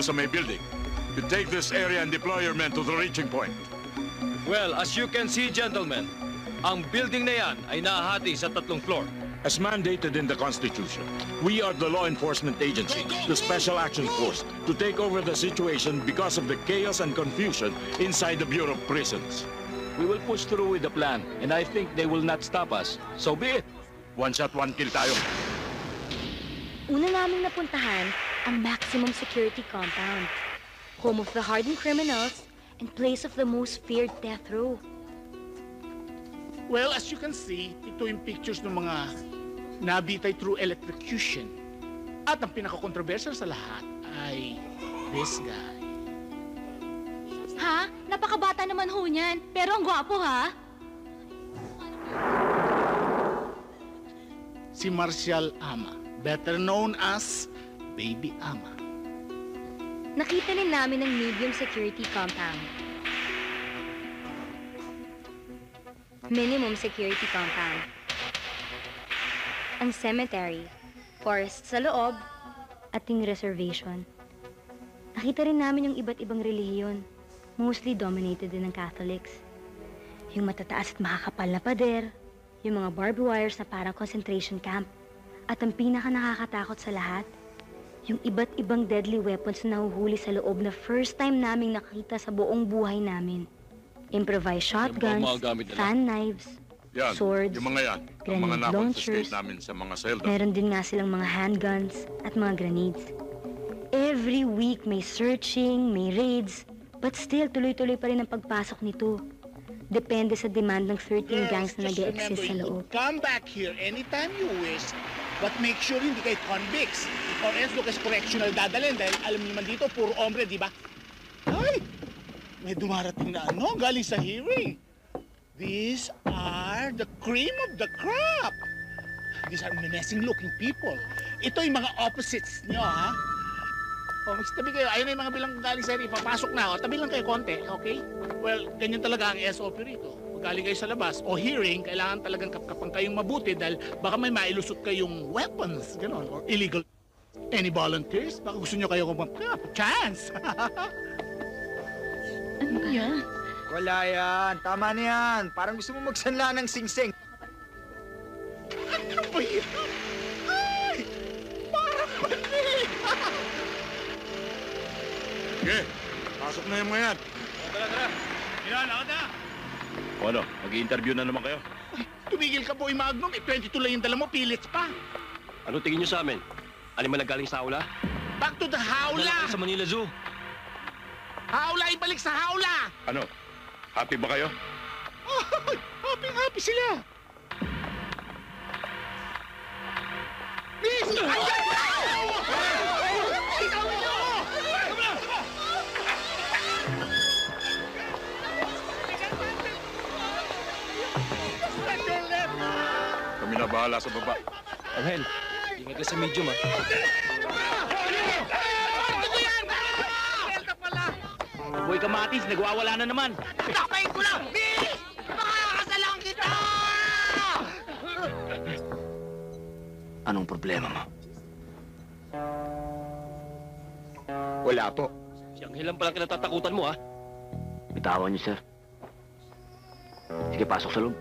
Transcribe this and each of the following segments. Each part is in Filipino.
dito sa may building. You take this area and deploy your men to the reaching point. Well, as you can see, gentlemen, ang building na yan ay nahahati sa 3 floor. As mandated in the Constitution, we are the law enforcement agency, the Special Action Force, to take over the situation because of the chaos and confusion inside the Bureau of Prisons. We will push through with the plan, and I think they will not stop us. So be it. One shot, one kill tayo. Una naming napuntahan ang maximum security compound, home of the hardened criminals and place of the most feared death row. Well, as you can see, ito yung pictures ng mga nabitay through electrocution. At ang pinaka-controversial sa lahat ay this guy. Ha? Napakabata naman ho niyan, pero ang gwapo ha? Si Marcial Ama, better known as Baby Ama. Nakita rin namin ang medium security compound. Minimum security compound. Ang cemetery, forest sa loob, at yung reservation. Nakita rin namin yung iba't ibang relihiyon, mostly dominated din ng Catholics. Yung matataas at makakapal na pader, yung mga barbed wires na parang concentration camp, at ang pinaka nakakatakot sa lahat, yung iba't ibang deadly weapons na nahuhuli sa loob na first time naming nakita sa buong buhay namin. Improvised shotguns, fan knives, Yan, swords, yung mga yan, ang mga grenade na-confiscate launchers. namin sa mga selda. Meron din nga silang mga handguns at mga grenades. Every week may searching, may raids, but still tuloy-tuloy pa rin ang pagpasok nito. Depende sa demand ng 13 gangs na just nag-e-exist remember, sa you loob. could come back here anytime you wish, but make sure hindi kayo convicts. Or else doon kayo sa correctional dadalhin dahil alam niyo naman dito, puro hombre, di ba? Ay! May dumarating na galing sa hearing. These are the cream of the crop. These are menacing-looking people. Ito yung mga opposites nyo, ha? O, magtabi kayo. Ayun na yung mga bilang galing sa hearing. Papasok na. O, tabi lang kayo konti, okay? Well, ganyan talaga ang SOP rito. Pag galing kayo sa labas o hearing, kailangan talagang kapkapang kayong mabuti dahil baka may mailusot kayong weapons, gano'n, or illegal. Any volunteers? Baka gusto nyo kayo chance. Ano yan? Wala yan. Tama na yan. Parang gusto mo magsanla ng singsing. Ano ba yan? Ay! Parang mali! Sige, pasok na yung mga yan. Tara. Yan, ako na. O ano, mag-i-interview na naman kayo. Ay, tumigil ka po, Magnum. 22 lang yung dala mo, pillets pa. Ano tingin nyo sa amin? Animal na galing sa aula? Back to the howla! Dala kayo sa Manila Zoo. Howla, ibalik sa howla! Ano, happy ba kayo? Oh, happy sila. Miss! Ayan! Ikaw nyo! Kami na bahala sa baba. Angel, ingat ka sa medium, ha? Boy Kamatis, nagwawala na naman. Takpain ko lang! Miss! Makakasalang kita! Anong problema mo? Wala po. Si Angel lang palang kinatatakutan mo, ha? Bitawan niyo, sir. Sige, pasok sa loob.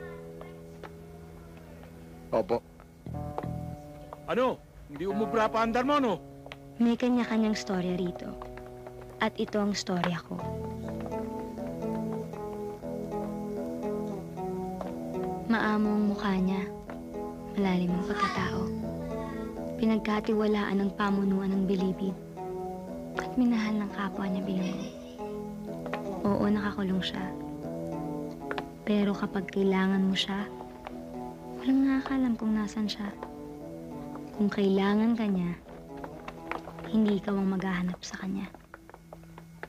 Opo. Ano? Hindi umubra pa andar mo, no? May kanya-kanyang storya rito. At ito ang storya ko. Maamong mukha niya. Malalim ang pagkatao. Pinagkatiwalaan ng pamunuan ng bilibid. At minahal ng kapwa niya bilanggo. Oo, nakakulong siya. Pero kapag kailangan mo siya, walang nakakalam kung nasan siya. Kung kailangan ka niya, hindi ikaw ang maghahanap sa kanya.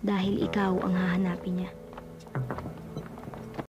Dahil ikaw ang hahanapin niya.